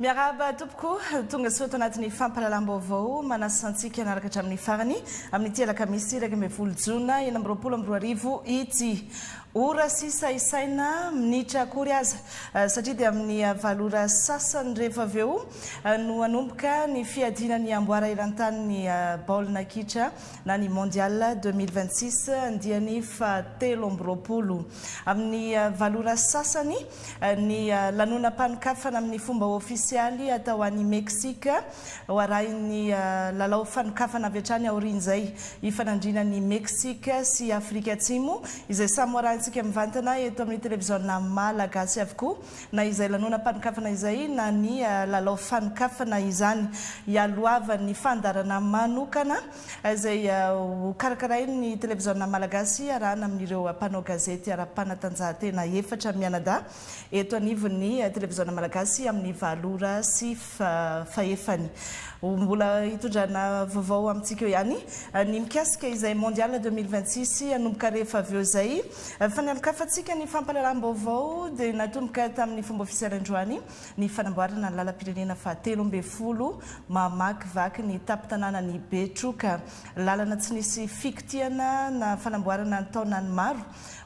Miaraba tompoko tonga soto anatin'ny fampahalalam-baovao manasantsika anaraka hatramin'ny farany amin'ny tia alakamisy 20 jona 2022 ity ora sisa isaina minitra akory aza satria dia amin'ny valora sasany rehefa avy eo no anomboka ny fiadinany amboara eran-tany baolina kitra na ny mondial 2026 andiany fahatelo amby roapolo amin'ny valora sasany ny lanonam-panokafana amin'ny fomba ofisialy atao an'i Meksika hoarahiny lalao fanokafana avy hatrany aorian'izay ifanandrinan'ny Meksika sy Afrika Atsimo izay samy hoarahintsika mivantana eto amin'ny televiziona malagasy avokoa na izay lanonam-panokafana izay na ny lalao fanokafana izany ialoavan'ny fandarana manokana izay karakarain'ny televiziona malagasy arahana amin'ireo mpanao gazety ara-panatanjahantena efatra mianada eto anivon'ny televiziona malagasy amin'ny valora sy fahefany mbola hitondrana vaovao amintsika ihany ny mikasika izay mondial 2026 anomboka rehefa avy eo izay fanalakafantsika ny fampahalalam-baovao dia natomboka tamin'ny fomba ofisialy androany ny fanamboarana ny lalam-pirenena fahatelo amby folo mamakivaky ny tapitanànany Betroka lalana tsy nisy fikitiana na fanamboarana ny taonany maro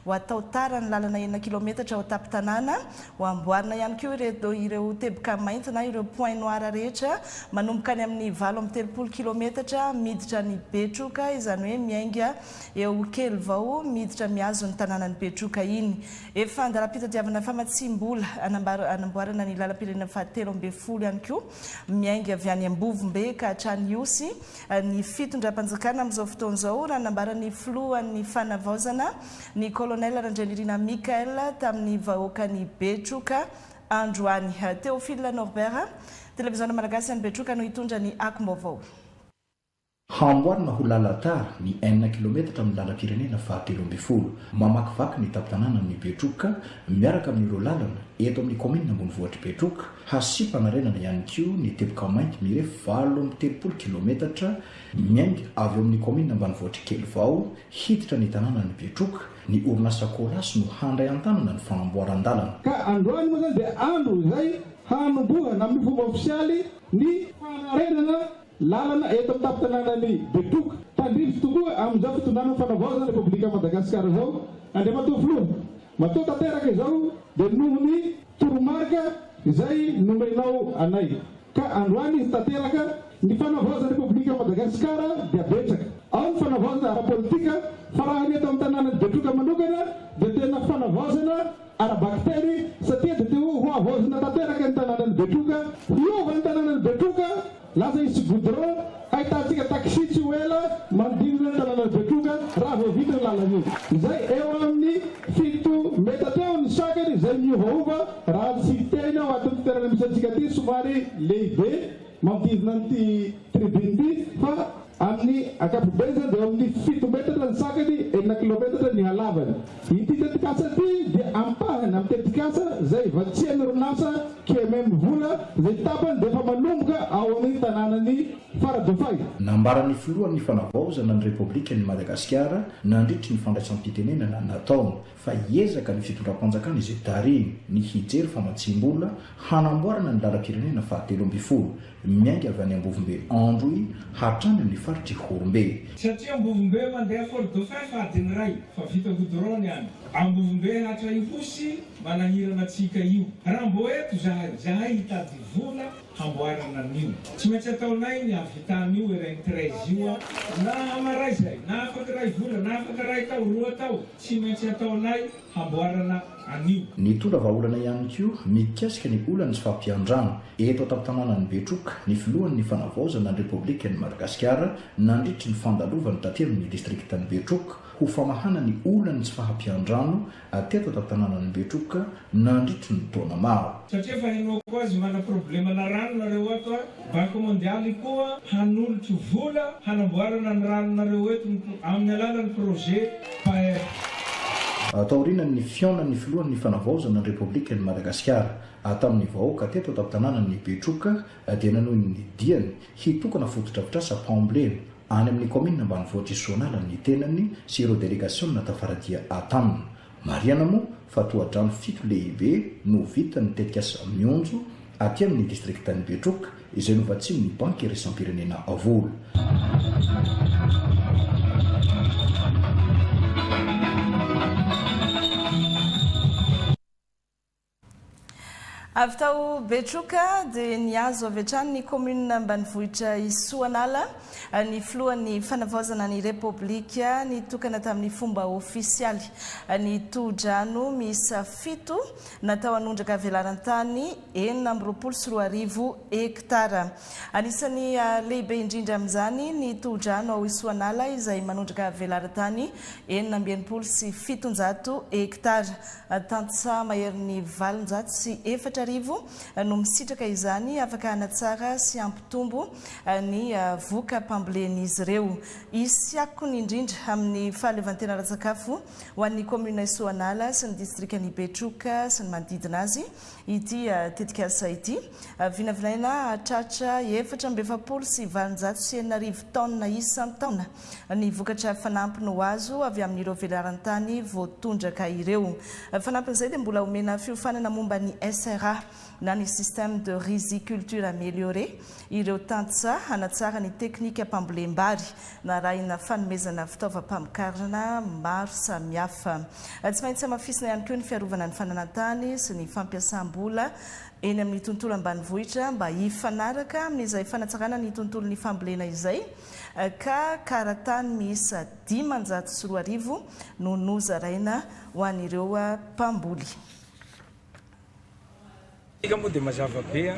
ho atao tara ny lalana 9 kilometatra ao tapitanàna ho amboarina ihany koa ireo teboka mainty na ireo point noir rehetra manomboka any amin'ny 7 kilometatra miditra ny Betroka izany hoe miainga eo kely vao miditra miazo ny tanànany Betroka iny efa andara-pitadiavana famatsimbola anamboarana ny lalam-pirenena fahatelo amby folo ihany koa miainga avy any Ambovombe ka hatrany Osy ny fitondram-panjakana amin'izao fotoana izao raha nambaran'ny filohan'ny fanavaozana ny colonel Randrianirina Mikael tamin'ny vahoakany Betroka androany. Théophile Norbert televiziona malagasy any Betroka no hitondra ny akom-baovao. Hamboarina ho lalatara ny 9 kilometatra amin'ny lalam-pirenena fahatelo amby folo mamakivaky ny tapitanàna amin'ny Betroka miaraka amin'ireo lalana eto amin'ny komina ambonivohitra Betroka hasipana renana ihany koa ny teboka mainty mirefy 7 kilometatra miainga avy eo amin'ny komina ambanivohitra kely vao hiditra ny tanànany Betroka ny orinasa Kolasy no handray an-tanana ny fanamboaran-dalana ka androany moa zany dia andro izay hanombohana amin'ny fomba ofisialy ny fanarenana lalana eto amin'ny tapitanànany Betroka tandrivy tokoa amin'izao fitondràna fanavaozana Repoblika Madagasikara zao andriamatoa filoha matoa tanteraka izao dia nohony toromarika izay nomenao anay ka androany izy tanteraka ny fanavaozana Repoblika Madagasikara dia betsaka ao ny fanavaozana ara-politika fa raha ny eto amin'ny tanànany Betroka manokana dia tena fanavaozana ara-baktery satria dia teo ho avaozana tanteraka ny tanànany Betroka hiova ny tanànany Betroka laza isy goudron ahitantsika taxi tsy ho ela mandinona ny tanànany Betroka raha vao vita ny lalana io izay eo amin'ny 7 meta teo ny sakany izay miovaova raha tsy tena ao atin'ny toerana misy antsika ty somary lehibe mampidina an'ity tribune ty fa amin'ny ankapobeza dia amin'ny 7 metatra ny sakany 9 kilometatra ny halavany ity tetikasa ty dia ampahany amin'ny tetikasa zay vatsiany ronasa kememy vola zay tapany dia efa manomboka ao amin'ny tanànany Faradofay nambaran'ny filohan'ny fanavaozana ny Repoblikan'i Madagasikara nandritry ny fandraisam-pitenenana nataony fa hiezaka ny fitondram-panjakana izay tariny ny hijery famatsimbola hanamboarana ny lalam-pirenena fahatelo amby folo miainga avy any Ambovombe androy hatrany amin'ny faritry Horombe satria Ambovombe mandeha Faradofay fadiny ray fa vita goudron any Ambovombe hatra Ihosy manahirana atsika io raha mbo eto zahay hitady vola hamboarana an'io tsy maintsy ataonay ny avitan'io ireny 13 io na amaray zay na afaka ray vola na afaka ray tao roa tao tsy maintsy ataonay hamboarana an'io ny tola vahaolana ihany koa mikasika ny olana sy fampiandrano eto tapitanànany Betroka ny filohan'ny fanavaozana ny Repoblikan'i Madagasikara nandritry ny fandalovany taty amin'ny distriktany Betroka ho famahana ny olana sy fahampiandrano ateto tapitanànany Betroka nandritry ny taona maro satria fa hinao koa azy mana problema na rano nareo ato banque mondialy koa hanolotry vola hanamboarana ny rano nareo eto amin'ny alalan'ny projet taorianany fionan'ny filohan'ny fanavaozana ny Repoblikan'i Madagasikara atamin'ny vahoaka teto tapitanànany Betroka dia nanohy ny diany hitokana fotodrafitrasa Pambleno any amin'ny komina ambanivohitra Isonala ny tenany sy ireo délégation natafaradia ataminy mariana moa fa tohadrano 7 lehibe no vita ny tetikasa mionjo aty amin'ny distriktany Betroka izay novatsimon'ny banky iraisam-pirenena avolo. avy tao Betroka dia niazo avy hatrany ny commune ambanivohitra Isoanala ny filohan'ny fanavaozana ny Repoblika nitokana tamin'ny fomba ofisialy ny todrano miisa 7 natao hanondraka velarantany 420 hektara. Anisan'ny lehibe indrindra amin'izany ny todrano ao Isoanala izay manondraka velarantany 470 hektara. Tantsa maherin'ny 404 no misitraka izany afaka hanatsara sy ampitombo ny voka pambolen'izy ireo. Isiakony indrindra amin'ny fahaleovantena ara-tsakafo ho an'ny commune Isoanala sy ny distriktan'ny Betroka sy ny manodidina azy ity tetikasa ity. Vinavinaina hatratra 4,790 tonna isan-taona ny vokatra fanampy no azo avy amin'ireo velarantany voatondraka ireo. Fanampin'izay dia mbola omena fiofanana momba ny SRA na ny système de riziculture amélioré ireo tantsa hanatsara ny teknika pambolem-bary na rahina fanomezana fitaovam-pamokarana maro samihafa. Tsy maintsy amafisina ihany koa ny fiarovana ny fananantany sy ny fampiasam-bola eny amin'ny tontolo ambanivohitra mba hifanaraka amin'izay fanatsarana ny tontolon'ny fambolena izay ka karatany miisa 540 no nozaraina ho an'ireo mpamboly. Ika moa dia mazava be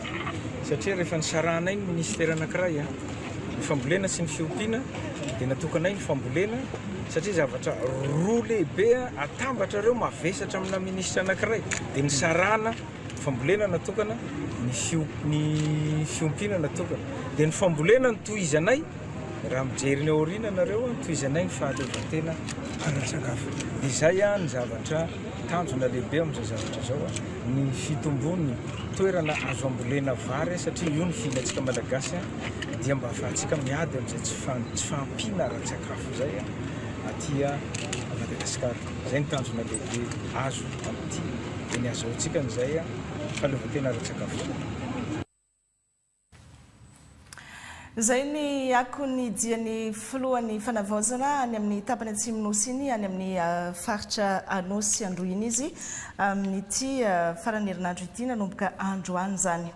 satria rehefa nisarana iny ministera anankiray ny fambolena sy ny fiompiana dia natokana ny fambolena satria zavatra roa lehibe atambatra ireo mavesatra amina ministra anankiray dia nisarana fambolena natokana ny fiompiana natokana dia ny fambolena nitohizanay raha mijery ny aoriana nareo nitohizanay ny fahaleovantena ara-tsakafo. Izay ny zavatra tanjona lehibe amin'izao zavatra zao ny fitombony toerana azo ambolena vary satria io ny fihinantsika malagasy dia mba ahafahantsika miady amin'izay tsy fahampiana ara-tsakafo zay aty Madagasikara. Zay ny tanjona lehibe azo amin'ity dia ny azahoantsika n'izay fahaleovantena ara-tsakafo. Zay ny akony diany filohan'ny fanavaozana any amin'ny tapany atsimon'Nosy iny any amin'ny faritra Anosy Androiny izy amin'ity farany herinandro ity nanomboka androany zany.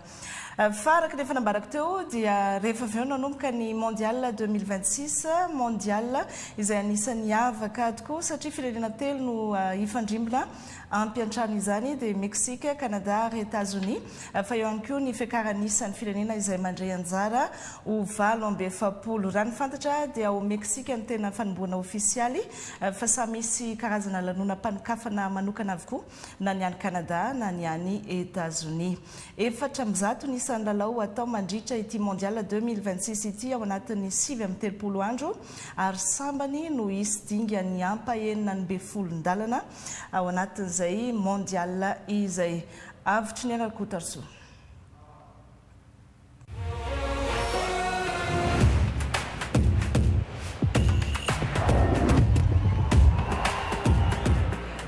Faraka rehefa nambarako teo dia rehefa avy eo nanomboka ny mondial 2026 mondial izay anisan'ny avaka tokoa satria firenena telo no ifandrimbona ampiantrano izany dia Mexique, Canada ary États-Unis. Fa eo ihany koa ny fiakaran'isan'ny firenena izay mandray anjara ho 27. Raha ny fantatra dia ao Mexique ny tena fanomboana ofisialy fa samy misy karazana lanonam-panokafana manokana avokoa na ny any Canada na ny any États-Unis. 400 ny isan'ny lalao atao mandritra ity mondial 2026 ity ao anatin'ny 7 andro ary sambany no isy dinga ny ampahenina ny be folon-dalana ao anatin'izay mondial izay avitry ny anarikotarso.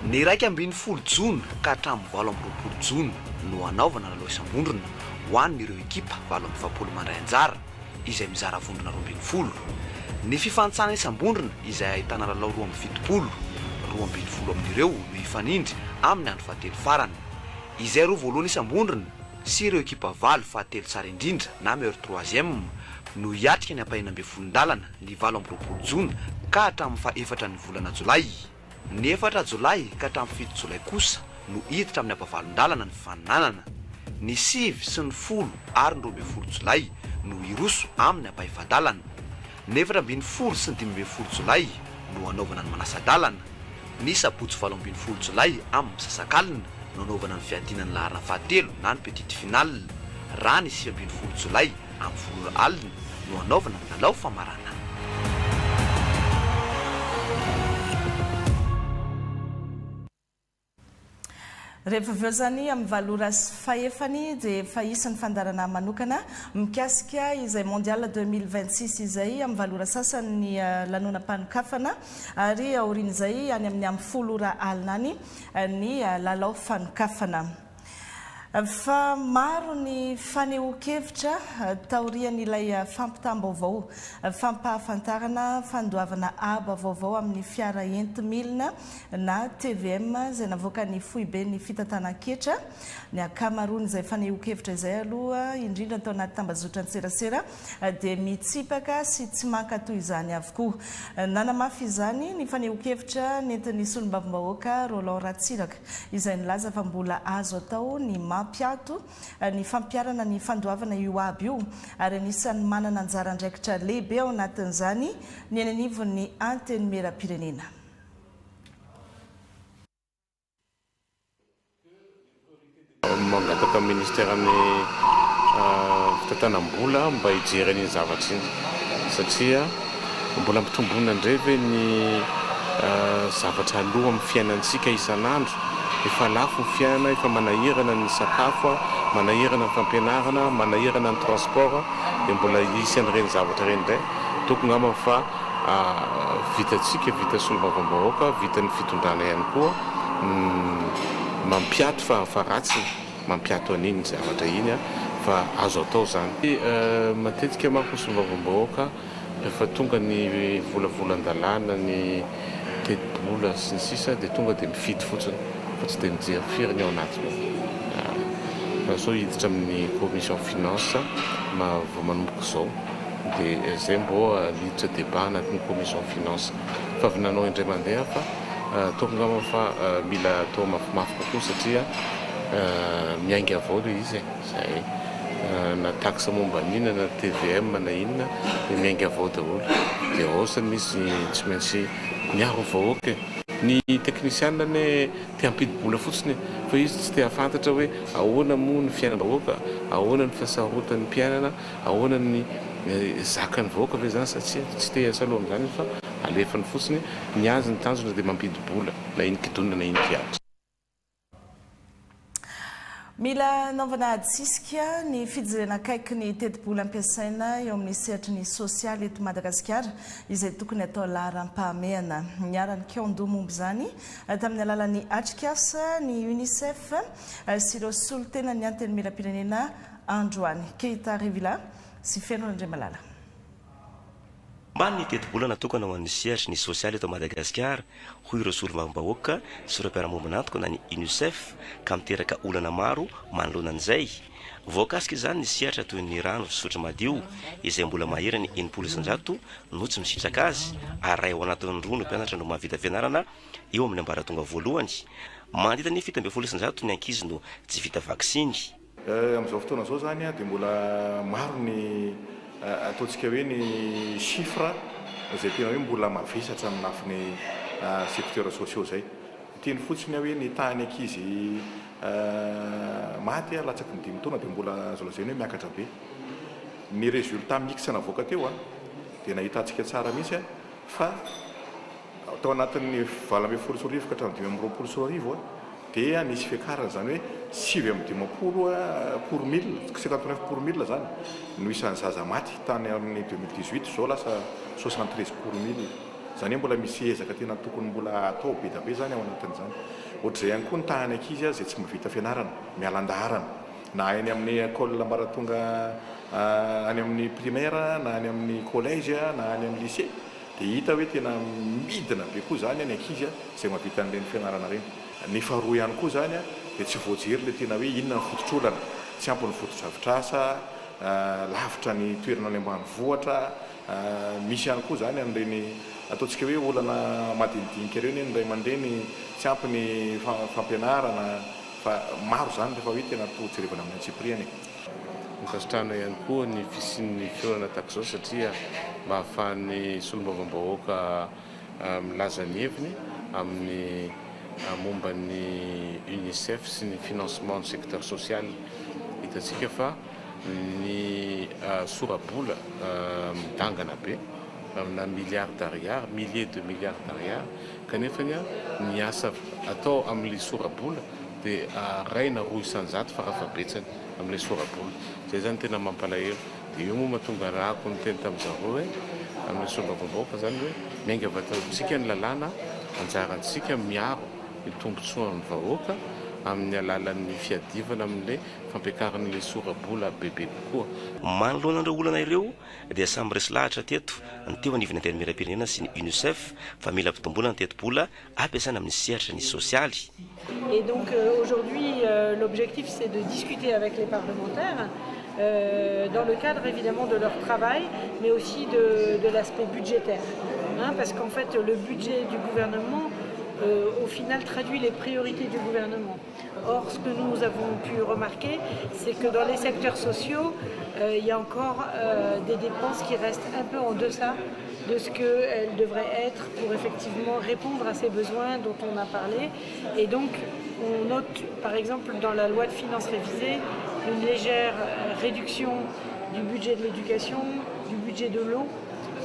Ny 12 jona ka hatramin'ny 20 jona no anaovana lalao isam-bondrona ho an'ireo ekipa 27 mandray anjara izay mizara vondrona 20. Ny fifantsana isam-bondrona izay ahitana lalao 27, 20 amin'ireo no hifanindry amin'ny andro fahatelo farany. Izay roa voalohany isam-bondrona sy ireo ekipa 9 fahatelo tsara indrindra na meilleur 3e no hiatrika ny ampahenam-be folon-dalana ny 20 jona ka hatramin'ny fa-4 ny volana Jolay. Ny 4 Jolay ka hatramin'ny 7 Jolay kosa no hiditra amin'ny ampavalon-dalana ny faninanana. Ny 9 sy ny 10 ary ny 12 Jolay no hiroso amin'ny ampahefa-dalana. Ny 14 sy ny 15 Jolay no anaovana ny manasa-dalana. Ny sabotsy 17 Jolay amin'ny sasakalina no anaovana ny fiadinany laharana fahatelo na ny petite finale. Raha ny 19 Jolay amin'ny folo alina no anaovana ny lalao famarana. Rehefa avy eo zany amin'ny valora sy fahefany dia efa isan'ny fandarana manokana mikasika izay mondial 2026 izay amin'ny valora sasany ny lanonam-panokafana ary aorian'izay any amin'ny 10 ora alina any ny lalao fanokafana. Fa maro ny fanehoan-kevitra taorian'ilay fampitam-baovao fampahafantarana fandoavana aba vaovao amin'ny fiara entimilina na TVM izay navoaka ny foibe ny fitantanan-ketra ny akamaroany izay fanehoan-kevitra izay aloha indrindra tao anaty tambazotra an-tserasera dia mitsipaka sy tsy mankatoy izany avokoa. Nanamafy izany ny fanehoan-kevitra nentin'ny solombavambahoaka Roland Ratsiraka izay nilaza fa mbola azo atao ny mampiato ny fampiarana ny fandoavana io aby io ary anisan'ny manana anjara andraikitra lehibe ao anatin'izany ny ananivon'ny anteny meram-pirenena. Mangataka ministera amin'ny fitantanam-bola mba hijereny ny zavatra iny satria mbola mpitomboina indrevy ny zavatra aloha amin'ny fiainantsika isan'andro. Efa lafo ny fiainana, efa manahirana ny sakafo, manahirana ny fampianarana, manahirana ny transport, dia mbola isy an'ireny zavatra ireny indray. Tokony angamba fa vitantsika, vita solombavambahoaka, vita ny fitondrana ihany koa mampiato fa ratsy mampiato an'iny zavatra iny fa azo atao zany. Matetika manko solombavambahoaka rehefa tonga ny volavolan-dalàna ny teti-bola sy ny sisa dia tonga dia mifidy fotsiny fa tsy dia mijery firy ny ao anatiny. Fa so hiditra amin'ny commission finance vao manomboka izao dia izay mbô hiditra débat anatin'ny commission finance fa avy nanao indray mandeha fa tokony angamba fa mila atao mafimafy kokoa satria miainga avao ilay izy zay na taxe momba n'inona na TVM na inona dia miainga avao daholo dia aosany misy tsy maintsy miaro vahoaka. Ny teknisianina ne te hampidi-bola fotsiny fa izy tsy te hafantatra hoe ahoana moa ny fiainam-bahoaka, ahoana ny fahasarotan'ny mpiainana, ahoana ny zakan'ny vahoaka ve zany satria tsy te hasaloha amin'izany fa alefany fotsiny ny azy ny tanjona dia mampidi-bola na iny kidonina na iny kiatra. Mila naovana adisika ny fijerena akaiky ny teti-bola ampiasaina eo amin'ny sehatry ny sosialy eto Madagasikara izay tokony atao laharam-pahamehana. Niarany Kiandoha momba izany tamin'ny alalan'ny atrikasa ny UNICEF sy ireo solotena ny anteny meram-pirenena androany. Keita Rivila sy Feno Andriamalala. Ny teti-bola natokana ho an'ny sehatry ny sosialy eto Madagasikara hoy ireo solombavambahoaka sy ireo mpiara-monina antoko na ny UNICEF ka miteraka olana maro manoloana an'izay. Voakasika izany ny sehatra toy ny rano fisotro madio izay mbola mahery ny 900 no tsy misitraka azy ary ray ao anatin'ny roa no mpianatra no mahavita fianarana eo amin'ny ambaratonga voalohany. Mandritra ny 700 ny ankizy no tsy vita vaksiny. Amin'izao fotoana izao zany dia mbola maro ny ataontsika hoe ny chiffre izay tena hoe mbola mavesatra amin'ny lafiny secteurs sociaux zay. Teny fotsiny hoe ny tany ankizy maty latsaky ny 5 taona dia mbola azo lazaina hoe miakatra be. Ny résultat mix navoaka teo dia nahitantsika tsara mihitsy fa tao anatin'ny 20 sy 10 ka hatramin'ny 20 sy 10 dia nisy fiakarana zany hoe 7 pour 1000, 59 pour 1000 zany no isan'ny zaza maty tany amin'ny 2018 zao lasa 73 pour 1000. Zany hoe mbola misy ezaka tena tokony mbola atao be da be zany ao anatin'izany. Ohatr'izay ihany koa ny tany ankizy izay tsy mavita fianarana mialan-daharana na any amin'ny école ambaratonga any amin'ny primaire na any amin'ny collège na any amin'ny lycée dia hita hoe tena midina be koa zany any ankizy izay mavita an'ireny fianarana reny. Ny faharoa ihany koa zany dia tsy voajery le tena hoe inona ny fototr'olana, tsy ampy ny fototra-avitrasa, lavitra ny toerana any ambanivohitra, misy ihany koa zany an'ireny ataontsika hoe olana madinidinika ireny ny ray aman-dreny tsy ampy ny fampianarana fa maro zany rehefa hoe tena tojerevana amin'ny antsipriany. Mikasitrana ihany koa ny fisian'ny fiorana tahaka izao satria mba ahafahan'ny solombavambahoaka milaza ny heviny amin'ny momba ny UNICEF sy ny financement du secteur social. Hitantsika fa ny sorabola midangana be amina milliards d'ariary, milliers de milliards d'ariary kanefa ny asa atao amin'ilay sorabola dia raina 200 farafabetsany amin'ilay sorabola. Zay zany tena mampalahelo. Dia io moa mahatonga rahako ny teny tamin'izareo hoe amin'ny solombavambahoaka zany hoe miainga vataontsika ny lalàna anjarantsika miaro ny tombotsoan'ny vahoaka amin'ny alalan'ny fiadivana amin'le fampiakaran'le sorabola bebe kokoa. Manoloana andreo olana ireo dia samy resy lahatra teto ny teo anivony antenimieram-pirenena sy ny UNICEF fa mila ampitomboana ny teto-bola ampiasaina amin'ny sehatra ny sosialy. Et donc aujourd'hui, l'objectif c'est de discuter avec les parlementaires dans le cadre évidemment de leur travail, mais aussi de l'aspect budgétaire. Parce qu'en fait, le budget du gouvernement, au final, traduit les priorités du gouvernement. Or, ce que nous avons pu remarquer, c'est que dans les secteurs sociaux, il y a encore des dépenses qui restent un peu en deçà de ce qu'elles devraient être pour effectivement répondre à ces besoins dont on a parlé. Et donc, on note, par exemple, dans la loi de finances révisée, une légère réduction du budget de l'éducation, du budget de l'eau.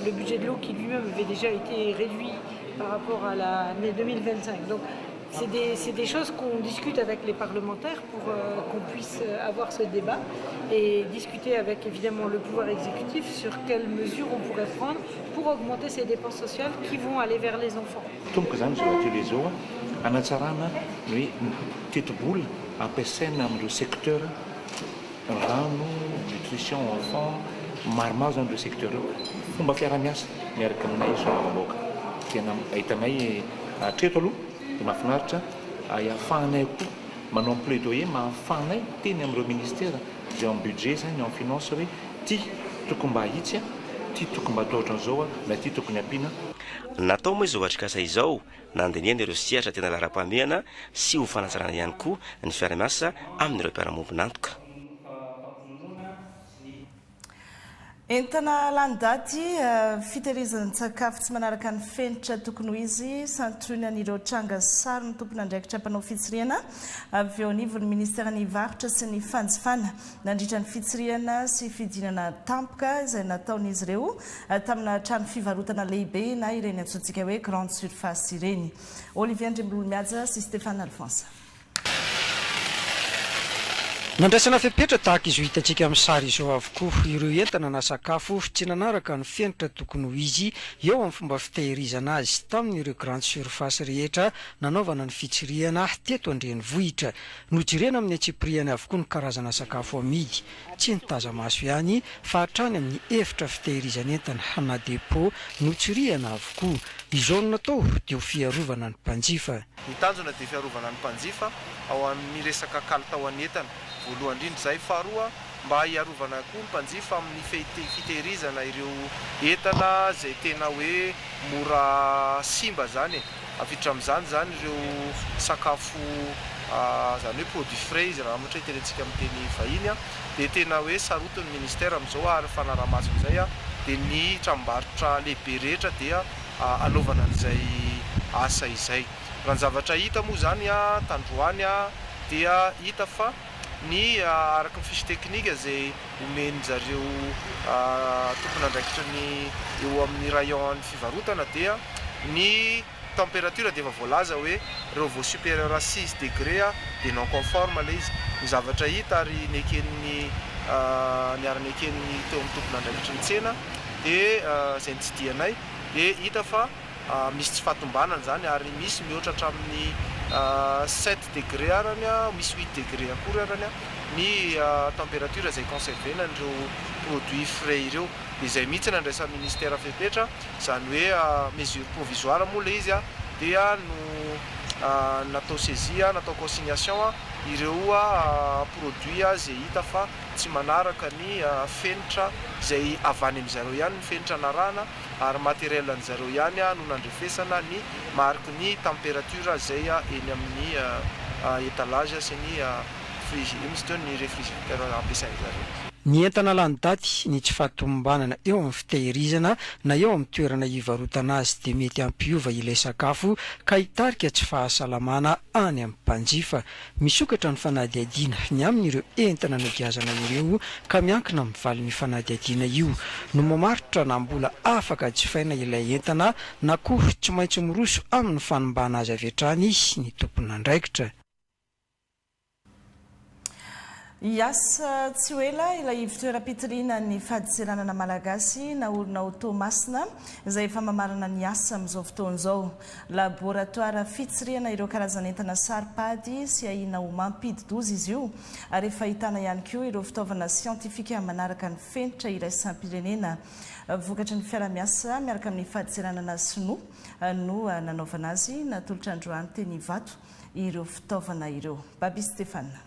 Le budget de l'eau qui lui-même avait déjà été réduit par rapport à l'année 2025. Donc, c'est des choses qu'on discute avec les parlementaires pour qu'on puisse avoir ce débat et discuter avec évidemment le pouvoir exécutif sur quelles mesures on pourrait prendre pour augmenter ces dépenses sociales qui vont aller vers les enfants. Secteur rano, nutrition enfant, marmage dans le secteur. Fomba fiaramiasa miaraka aminay soavaboaka. Tena ahitanay treto aloha dia mahafinaritra ahafahanay koa manao plaidoyer mahafahanay teny amin'ireo ministère zay amin'ny budget zany amin'ny finance hoe ty tokony mba hitsy ty tokony mba atao ohatran'izao na ty tokony ampiana. Natao moa izao atrikasa izao nandiniana ireo sehatra tena lara-pahamehana sy ho fanatsarana ihany koa ny fiaramiasa amin'ireo mpiara-mombonantoka. Entana lany daty fitehirizan'ny sakafo tsy manaraka ny fenitra tokony ho izy santionan'ireo tranga sary ny tompony andraikitra mpanao fitsiriana avy eo anivon'ny ministèran'ny varotra sy ny fanjifana nandritra ny fitsiriana sy fidinana tampoka izay nataon'izy ireo tamina trano fivarotana lehibe na ireny antsointsika hoe grande surface ireny. Olivier Andrimbololo Miaja sy Stéphane Alphonse. Nandraisana fepetra tahaka izo hitantsika amin'ny sary izao avokoa ireo entana na sakafo tsy nanaraka ny fenitra tokony ho izy eo amin'ny fomba fitehirizana azy tamin'ireo grande surface rehetra nanaovana ny fitsiriana teto Andrenivohitra. Nojirena amin'ny atsipriana avokoa ny karazana sakafo amidy tsy nitaza maso ihany fa hatrany amin'ny efitra fitehirizana entana na depo notsiriana avokoa. Izao no natao dia ho fiarovana ny mpanjifa. Ny tanjona dia fiarovana ny mpanjifa ao amin'ny resaka kalitao an'entana. Voalohany indrindra izay, faharoa mba hiarovana koa ny mpanjifa amin'ny fitehirizana ireo entana izay tena hoe mora simba zany. Avitra amin'izany zany ireo sakafo zany hoe produit frais raha ohatra hitenentsika amin'ny teny vahiny dia tena hoe sarotin'ny ministère amin'izao ary fanaraha-maso izay dia ny tranombarotra lehibe rehetra dia anaovana an'izay asa izay. Raha ny zavatra hita moa zany tandroany dia hita fa ny araka ny fiche teknika izay omeny zareo tompony andraikitra ny eo amin'ny rayon ny fivarotana dia ny température dia efa voalaza hoe reo vao supérieur à 6 degré dia non conforme le izy. Ny zavatra hita ary ny eken'ny niarany eken'ny teo amin'ny tompony andraikitra ny tsena dia izay nitsidianay dia hita fa misy tsy fahatombanana zany ary misy mihoatra hatramin'ny 7 degré arany misy 8 degré akory arany ny température izay conservé n'ireo produits frais ireo. Dia izay mihitsy nandraisan'ny ministère fepetra zany hoe mesure provisoire moa le izy dia no natao saisie natao consignation ireo produits izay hita fa tsy manaraka ny fenitra izay avany amin'izareo ihany ny fenitra narana ary matériel an'izareo ihany no nandrefesana ny mariky ny température izay eny amin'ny étalage sy ny ny réfrigérateur ampiasain'izareo. Ny entana lany daty ny tsy fahatombanana eo amin'ny fitehirizana na eo amin'ny toerana hivarotana azy dia mety ampiova ilay sakafo ka hitarika tsy fahasalamana any amin'ny mpanjifa. Misokatra ny fanadihadiana ny amin'ireo entana nodiazana ireo ka miankina amin'ny valin'ny fanadihadiana io no mamaritra na mbola afaka jifaina ilay entana na koa tsy maintsy miroso amin'ny fanombana azy avy hatrany ny tompon'andraikitra. Iasa tsy ela ilay fitoeram-pitiliana ny fahadiseranana malagasy na olona automasina izay efa mamarana ny asa amin'izao fotoan'izao. Laboratoire fitsirihana ireo karazan'entana saripady sy ahina ho mampidi-doza izy io ary efa ahitana ihany koa ireo fitaovana siantifika manaraka ny fenitra iraisam-pirenena. Vokatry ny fiara-miasa miaraka amin'ny fahadiseranana sinoa no nanaovana azy natolotra androany teny Ivato ireo fitaovana ireo. Babi Stéphane.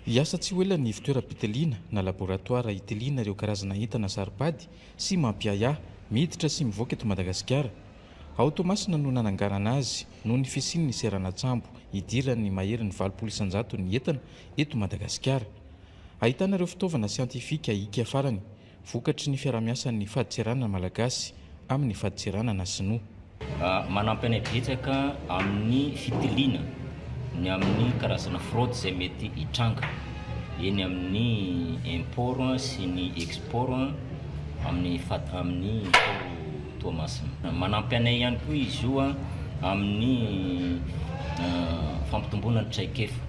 Iasa tsy ho ela ny fitoeram-pitiliana na laboratoire hitiliana ireo karazana entana saripady sy mampiaya miditra sy mivoaka eto Madagasikara. Automasina no nanangarana azy noho ny fisiany ny seranatsambo hidirany mahery ny 700 ny entana eto Madagasikara. Ahitana ireo fitaovana siantifika hika farany, vokatry ny fiara-miasan'ny fahadiserana malagasy amin'ny fahadiserana sinoa. Manampy anay betsaka amin'ny fitiliana ny amin'ny karazana fraude izay mety hitranga eny amin'ny import sy ny export amin'ny toamasina. Manampy anay ihany koa izy io amin'ny fampitomboana ny traikefa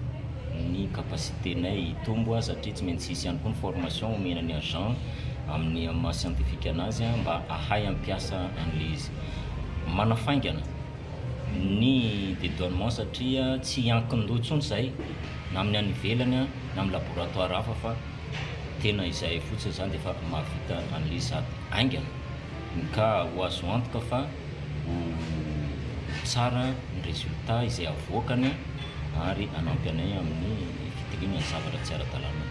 ny kapasiténay hitombo satria tsy maintsy isy ihany koa ny formation omena ny agent amin'ny maha scientifique anazy mba ahay ampiasa an'ilay izy. Manafaingana ny dédouanement satria tsy ankin-doha intsony izay na amin'ny any ivelany na amin'ny laboratoire hafa fa tena izay fotsiny izany dia efa mahavita an'ilay sady aingana ka ho azo antoka fa ho tsara ny résultat izay avoakany ary hanampy anay amin'ny fitiliana ny zavatra tsy ara-dalàna.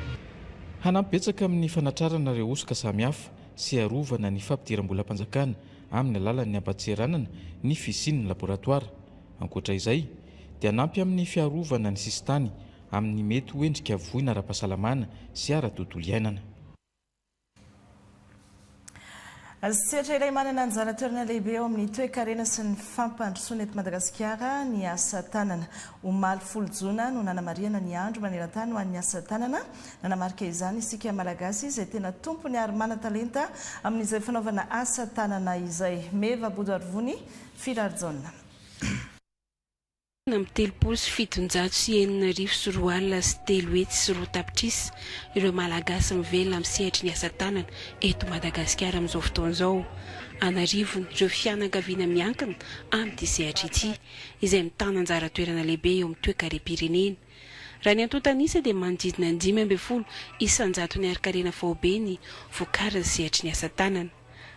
Hanampy betsaka amin'ny fanatrarana ireo osoka samihafa sy arovana ny fampidiram-bolam-panjakana amin'ny alalan'ny ampatsiranana ny fisian'ny laboratoire. Ankoatra izay dia hanampy amin'ny fiarovana ny sistany amin'ny mety hoendrika voina ara-pahasalamana sy ara-tontolo iainana. Sehatra iray manana anjara toerana lehibe ao amin'ny toe-karena sy ny fampandrosoana eto Madagasikara ny asa tanana. Omaly folo jona no nanamariana ny andro maneran-tany ho an'ny asa tanana. Nanamarika izany isika malagasy izay tena tompony ary mana-talenta amin'izay fanaovana asa tanana izay. Meva Bodoarvony, Firarjona. Amin'ny telopolo sy fitonjato sy enina arivo sy roa alina sy telo hetsy sy roa tapitrisa ireo malagasy mivelona amin'ny sehatry ny asa tanana eto Madagasikara amin'izao fotoan'izao. Anarivony ireo fianakaviana miankina amin'ity sehatra ity izay mitana anjara toerana lehibe eo amin'ny toe-karem-pirenena. Raha ny antontanisa dia manodidina 5 isanjato ny ari-karena vaobe ny voakarin'ny sehatry ny asa tanana.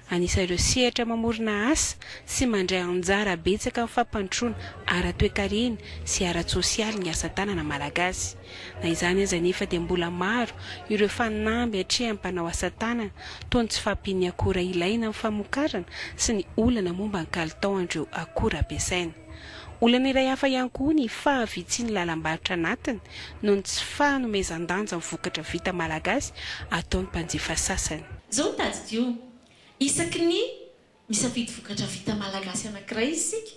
Anisa ireo sehatra mamorona asa sy mandray anjara betsaka amin'ny fampandrosoana ara-toe-karena sy ara-tsosialy ny asa tanana malagasy. Na izany aza nefa dia mbola maro ireo fanamby hatrehan'ny mpanao asa tanana toy ny tsy fampiany akora ilaina amin'ny famokarana sy ny olana momba ny kalitaon'ireo akora ampiasaina. Olana iray hafa ihany koa ny fahavitsiany lalam-barotra anatiny noho ny tsy fanomezan-danja amin'ny vokatra vita malagasy ataon'ny mpanjifa sasany. Zao tadidio isaky ny misafidy vokatra vita malagasy anankiray isika.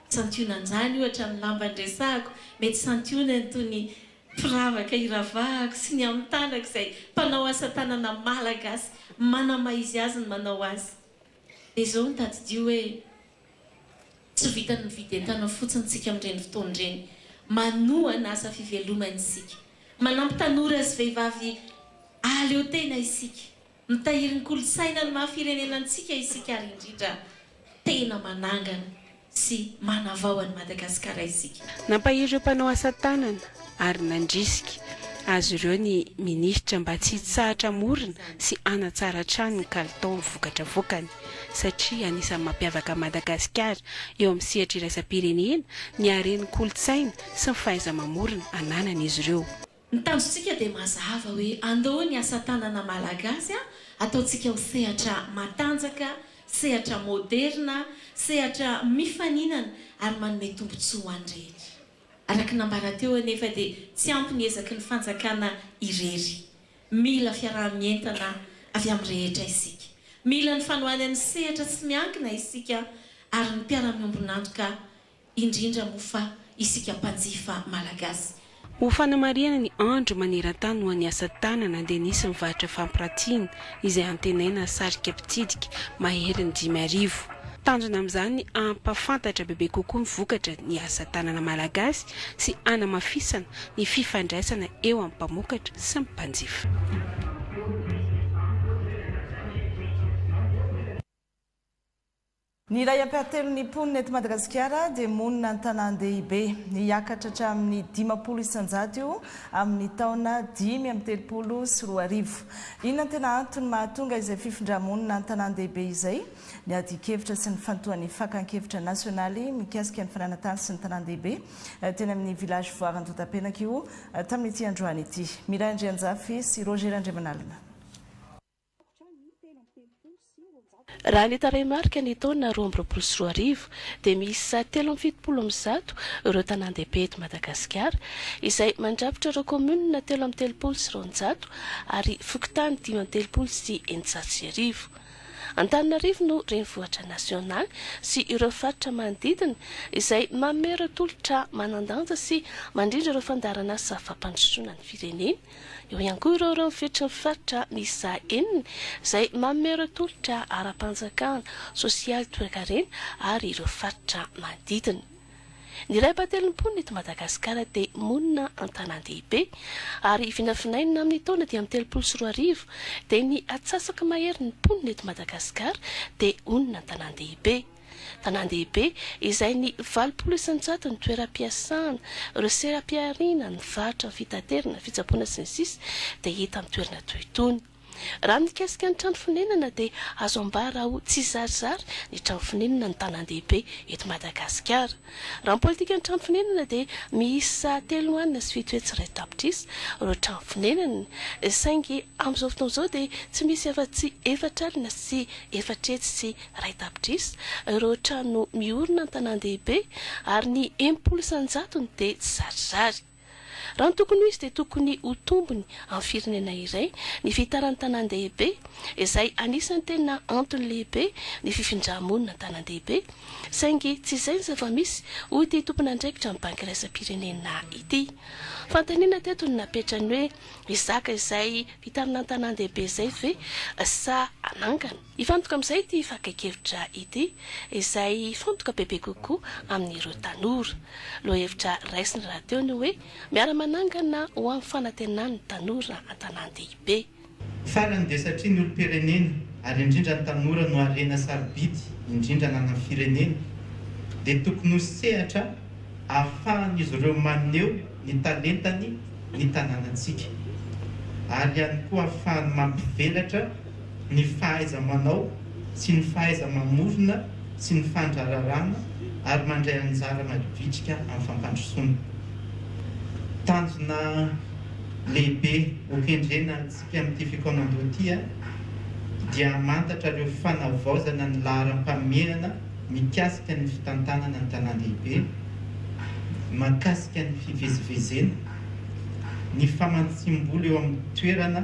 Santionan'izany ohatra ny lamba andresako, mety santionany toy ny firavaka iravahako sy ny amin'ny tanako izay mpanao asa tanana malagasy manamaizy azy ny manao azy. Dia izao ny tadidio hoe tsy vita ny vidy entana fotsiny tsika amin'ireny fotoana ireny, manohana asa fivelomany isika, manampy tanora sy vehivavy aleo tena isika, mitahiry ny kolontsaina ny mahafirenenantsika isika ary indrindra tena manangana sy manavao an'i Madagasikara isika. Nampahiry ireo mpanao asa tanana ary nandrisika azy ireo ny ministra mba tsy hitsahatra morona sy anatsara trano ny kalitao vokatra vokany satria anisan'ny mampiavaka Madagasikara eo amin'ny sehatra iraisam-pirenena ny haren'ny kolontsaina sy ny fahaiza-mamorona ananan'izy ireo. Ny tanjontsika dia mazava hoe andao ny asa tanana malagasy ataontsika ho sehatra matanjaka, sehatra moderna, sehatra mifaninana ary manome tombotsoa ho an'ny rehetra. Araka nambara teo anefa dia tsy ampy ny ezaky ny fanjakana irery. Mila fiarahamientana avy amin'ny rehetra isika. Mila ny fanohanany sehatra tsy miankina isika ary ny mpiara-miombonantoka indrindra mofa isika mpanjifa malagasy. Ho fanamariana ny andro maneran-tany ho an'ny asa tanana dia nisy mivarotra fampirantiana izay antenaina sarika mpitsidika mahery ny 5,000. tanjona amin'izany ampafantatra bebe kokoa ny vokatra ny asa tanana malagasy sy anamafisana ny fifandraisana eo amin'ny mpamokatra sy ny mpanjifa. Ny ray ampiatelo ny mponina eto Madagasikara dia monina ny tanan-dehibe niakatra hatramin'ny 500 isanjato io amin'ny taona 530 sy 4 inona tena antony mahatonga izay fifindramonina ny tanan-dehibe izay ny adikevitra sy ny fantohan'ny fakan-kevitra nasionaly mikasika ny fananantany sy ny tanan-dehibe teny amin'ny village voaran-dotapenaka io tamin'ity androany ity. Miray Andrianjafy sy Roger Andriamanalina. Raha ny tarehimarika ny taona 2024 dia misy 370 ireo tanan-dehibe eto Madagasikara izay mandrafitra ireo komunina 330 sy 200 ary fokontany 530 sy 900. Antananarivo no renivohitra nasionaly sy ireo faritra manodidina izay manome tolotra manan-danja sy mandrindra ireo fandarana asa fampandrosoana ny firenena. Eo ihany koa ireo miferitra ny faritra miisa 9 izay manome tolotra ara-panjakana sosialy toe-karena ary ireo faritra manodidina. Ny ray ampiatelo ny mponina eto Madagasikara dia monina an-tanan-dehibe ary vinavinainina amin'ny taona 530 dia ny atsasaka mahery ny mponina eto Madagasikara dia onona an-tanan-dehibe. Tanan-dehibe izay ny 20 isanjato ny toeram-piasana, ireo seram-piarina, ny varitra, ny fitaterana, fitsaboana sy ny sisa dia hita amin'ny toerana toy itony. Raha mikasika ny trano fonenana dia azo ambara ho tsy zarizary ny trano fonenana ny tanan-dehibe eto Madagasikara. Raha ny politika ny trano fonenana dia miisa 3 anina sy 7 tsy ray tapitrisa ireo trano fonenana saingy amin'izao fotoana izao dia tsy misy afa-tsy 4 alina sy 4 sy ray tapitrisa ireo trano miorina ny tanan-dehibe ary ny 80 isanjatony dia tsy zarizary. Raha ny tokony ho izy dia tokony ho tombony amin'ny firenena iray ny fitaran'ny tanan-dehibe izay anisan'ny tena antony lehibe ny fifindramonina tanan-dehibe saingy tsy izay ny zava-misy hoy ity tompona andraikitra amin'ny banky iraisam-pirenena ity. Fantaniana teto ny napetrany hoe izaka izay fitarana tanan-dehibe izay ve sa anangana. Ifantoka amin'izay ity fakakevitra ity izay fantoka bebe kokoa amin'ireo tanora. Lohevitra raisiny radio ny hoe miara-manangana ho amin'ny fanantenana ny tanora an-tanan-dehibe. Farany dia satria ny olo-pirenena ary indrindra ny tanora no harena sarobidy indrindra nan'ny firenena dia tokony ho sehatra ahafahan'izy ireo maneho ny talentany ny tanànantsika ary ihany koa ahafahany mampivelatra ny fahaiza-manao sy ny fahaiza-mamorona sy ny fandrararana ary mandray anjara madvitrika amin'ny fampandrosoana. Tanjona lehibe okendrena antsika amin'ity fikaonandro ity dia mantatra ireo fanavaozana ny laharam-pameana mikasika ny fitantanana ny tanan-dehibe, makasika ny fivezivezena, ny famantsim-bola eo amin'ny toerana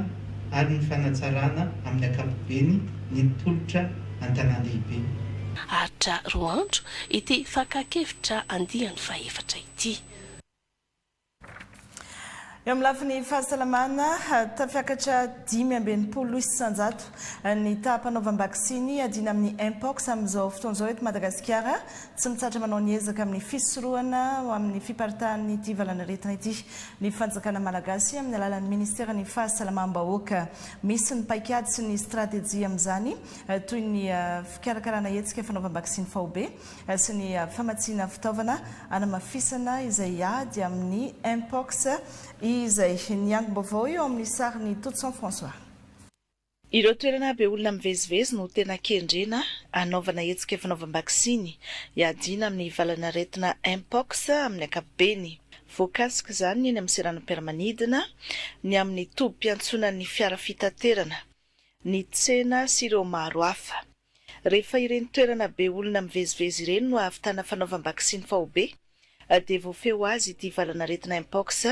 ary ny fanatsarana amin'ny ankapobeny ny tolotra an-tanan-dehibe. Aritra roa andro ity fakakevitra andiany faefatra ity. Eo amin'ny lafin'ny fahasalamana tafiakatra 520 isanjato ny taham-panaovam-bakisiny adina amin'ny mpox amin'izao fotoan'izao eto Madagasikara tsy mitsatra manao ny ezaka amin'ny fisorohana amin'ny fiparitahan'ny ity valanaretina ity. Ny fanjakana malagasy amin'ny alalan'ny ministera ny fahasalamam-bahoaka misy ny paikady sy ny stratégie amin'izany toy ny fikarakarana hetsika fanaovam-bakisiny fahobe sy ny famatsiana fitaovana anamafisana izay ady amin'ny mpox izay niango-baovao eo amin'ny sariny Totson François. Ireo toerana be olona mivezivezy no tena kendrena anaovana hetsika fanaovam-bakisiny iadina amin'ny valanaretina mpox amin'ny ankapobeny. Voakasika izany eny amin'ny seranam-piaramanidina, ny amin'ny tobim-piantsonan'ny fiara fitaterana, ny tsena sy ireo maro hafa. Rehefa ireny toerana be olona mivezivezy ireny no ahavitana fanaovam-bakisiny fahobe, dia voafeo azy ity valanaretina mpox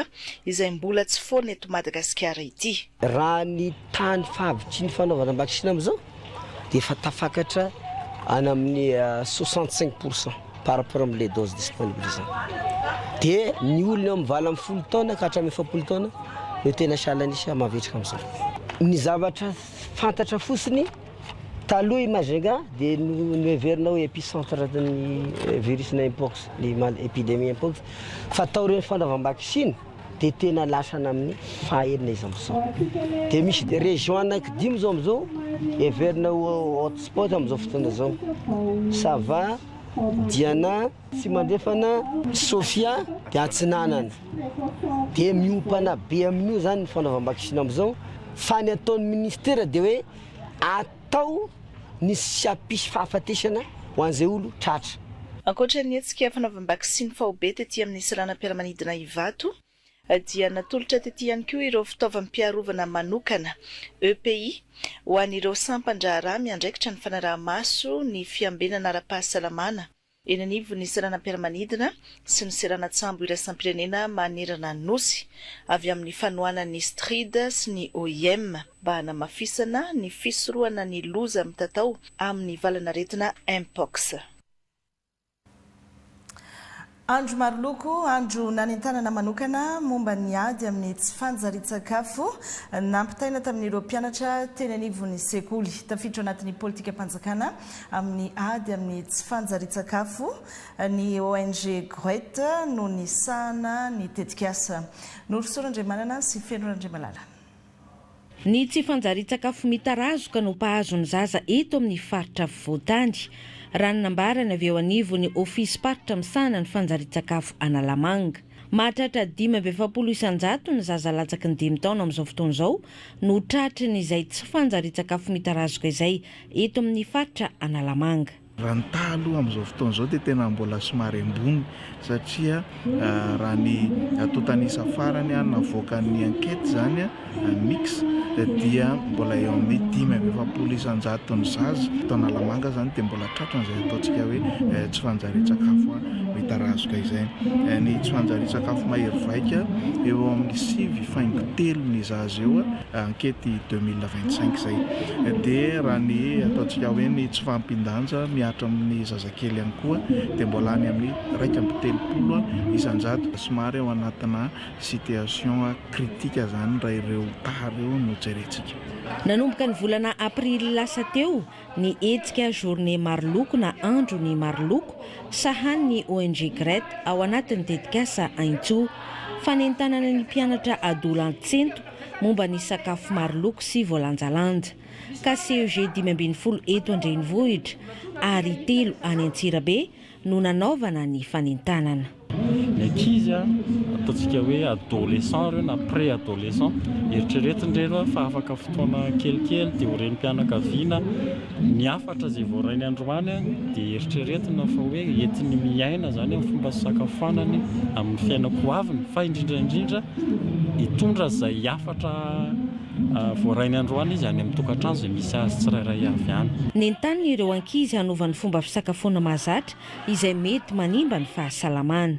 izay mbola tsy foana eto Madagasikara ity. Raha ny tany fahavitry ny fanaovana vakisina amin'izao dia efa tafakatra any amin'ny 65% par rapport amin'ny doses disponibles. Dia ny olona eo amin'ny valo amin'ny 10 taona ka hatramin'ny 70 taona no tena salanisa mavetrika amin'izao. Ny zavatra fantatra fotsiny taloha Majunga dia noheverina hoe épicentre ny virusna mpox ny épidémie mpox fa tao reny fanaovam-bakisiny dia tena lasana amin'ny fahaenina izy amizao dia misy région anaiky 5 zao amizao heverina hotspot amizao fotoana zao Sava, Diana, Simandefana, Sofia dia Antsinanana dia miompana be amin'io zany ny fanaovam-bakisiny amizao fa ny ataon'ny ministera dia hoe atao ny sy apisy fahafatesana ho an'izay olo tratra. Ankoatra ny hetsika fanaovam-bakisiny faobe tetỳ amin'ny salanam-piaramanidina Ivato dia natolotra tetỳ ihany koa ireo fitaovam-piarovana manokana EPI ho an'ireo sampan-draharaha miandraikitra ny fanaraha-maso ny fiambenana ara-pahasalamana eny anivon'ny salanam-piaramanidina sy ny seranan-tsambo iraisam-pirenena manerana nosy avy amin'ny fanohanan'ny STRID sy ny OIM mba hanamafisana ny fisorohana ny loza mitatao amin'ny valanaretina mpox. Andro maroloko, andro nanentanana manokana momba ny ady amin'ny tsy fanjarin-tsakafo nampitaina tamin'ireo mpianatra teny anivon'ny sekoly. Tafiditra anatin'ny politika mpanjakana amin'ny ady amin'ny tsy fanjarin-tsakafo ny ONG GRET no nisahana ny tetikasa. Norosorandriamanana sy Fenorandriamalala. Ny tsy fanjarin-tsakafo mitarazoka no mpahazo ny zaza eto amin'ny faritra Voatany. Raha ny nambarana avy eo anivon'ny ofisy paritra misahana ny fanjarin-tsakafo Analamanga. Mahatratra 570 isanjato ny zaza latsaky ny 5 taona amin'izao fotoana izao no tratriny izay tsy fanjarin-tsakafo mitarazoka izay eto amin'ny faritra Analamanga. Raha ny talo amin'izao fotoana izao dia tena mbola somary ambony satria raha ny totanisa farany navoaka ny enquête zany mix dia mbola eo amin'ny 570 isanjato ny zaza tao Analamanga zany dia mbola tratran'izay ataontsika hoe tsy fanjarin-tsakafo mitarazoka izay. Ny tsy fanjarin-tsakafo mahery vaika eo amin'ny 7.3 ny zaza eo enquête 2025 zay. Dia raha ny ataontsika hoe ny tsy fampindanja miatra amin'ny zazakely ihany koa dia mbola any amin'ny 1.30 isanjato somary ao anatina situation critique zany raha ireo tareo no jerentsika. Nanomboka ny volana aprily lasa teo ny hetsika journée maroloko na andro ny maroloko sahan'ny ONG GRET ao anatin'ny tetikasa Aintso. Fanentanana ny mpianatra adolan-tsento momba ny sakafo maroloko sy voalanjalanja. Ka CEG 520 eto Andrenivohitra ary 3 any Antsirabe no nanaovana ny fanentanana. Ny ankizy ataontsika hoe adolescent ireo na pré-adolescent eritreretin-dreo fa afaka fotoana kelikely dia horeny mpianakaviana ny afatra izay voarainy androany dia eritreretina fa hoe entiny miaina zany amin'ny fomba sakafo-anany amin'ny fiainako aviny fa indrindra hitondra izay afatra voarainy androany izy any amin'ny tokantrano izay misy azy tsirairay avy any. Nentanina ireo ankizy hanaovany fomba fisakafoana mahazatra izay mety manimba ny fahasalamana.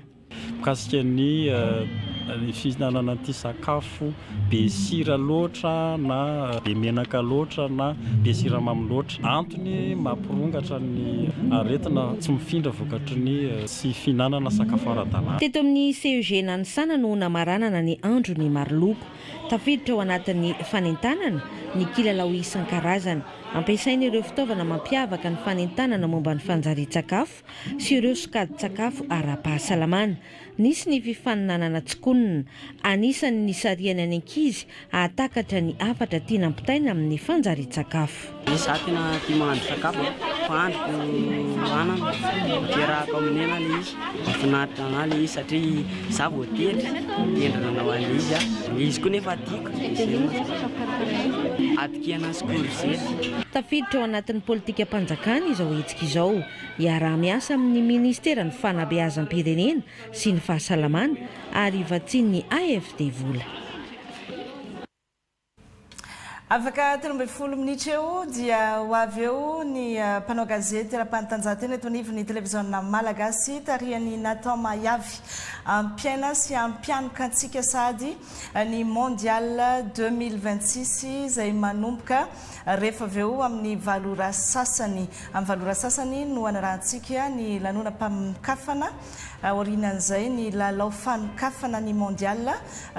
Mikasika ny fihinanana ity sakafo be sira loatra na be menaka loatra na be siramamy loatra antony mampirongatra ny aretina tsy mifindra vokatry ny sy fihinanana sakafo ara-dalàna. Teto amin'ny CEG nanisana no namaranana ny andro ny maroloko. Tafiditra ao anatin'ny fanentanana ny kilalao isan-karazany. Ampiasaina ireo fitaovana mampiavaka ny fanentanana momba ny fanjarin-tsakafo sy ireo sokajin-tsakafo ara-pahasalamana. Nisy ny fifaninanana tsikonina. Anisan'ny nisariana ny ankizy ahatakatra ny afatra tiana ampitaina amin'ny fanjarin-tsakafo. Za tena tia mahandro sakafo fa androko anana tiarahako amin'ny ena le izy mahafinaritra anahy le izy satria za vao tendry tendry nanao an'izy izy koa nefa tiako atokena sy korizety. Tafiditra ao anatin'ny politika mpanjakana izao hetsika izao iaraha-miasa amin'ny ministera ny fanabeazam-pirenena sy ny fahasalamana ary vatsian'ny AFD vola. Afaka 13 minitra eo dia ho avy eo ny mpanao gazety ara-panatanjahantena eto anivon'ny televiziona malagasy tarihany Nathan Mayavy ampiaina sy ampianoka antsika sady ny mondial 2026 izay manomboka rehefa avy eo amin'ny valora sasany. Amin'ny valora sasany no anarantsika ny lanonam-pamokafana aorianan'izay ny lalao fanokafana ny mondial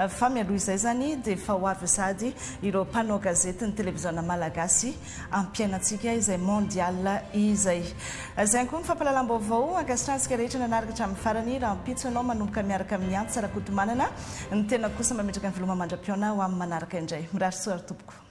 fa mialoha izay zany dia fa ho avy sady ireo mpanao gazety gazety ny televiziona malagasy ampiainatsika izay mondial izay zay koa ny fampahalalam-baovao ankasitransika rehetra nanaraka hatramin'ny farany raha mpitso ianao manomboka miaraka amin'ny antsy rakotomanana ny tena kosa mametraka ny veloma mandra-piona ho amin'ny manaraka indray mirary soary tompoko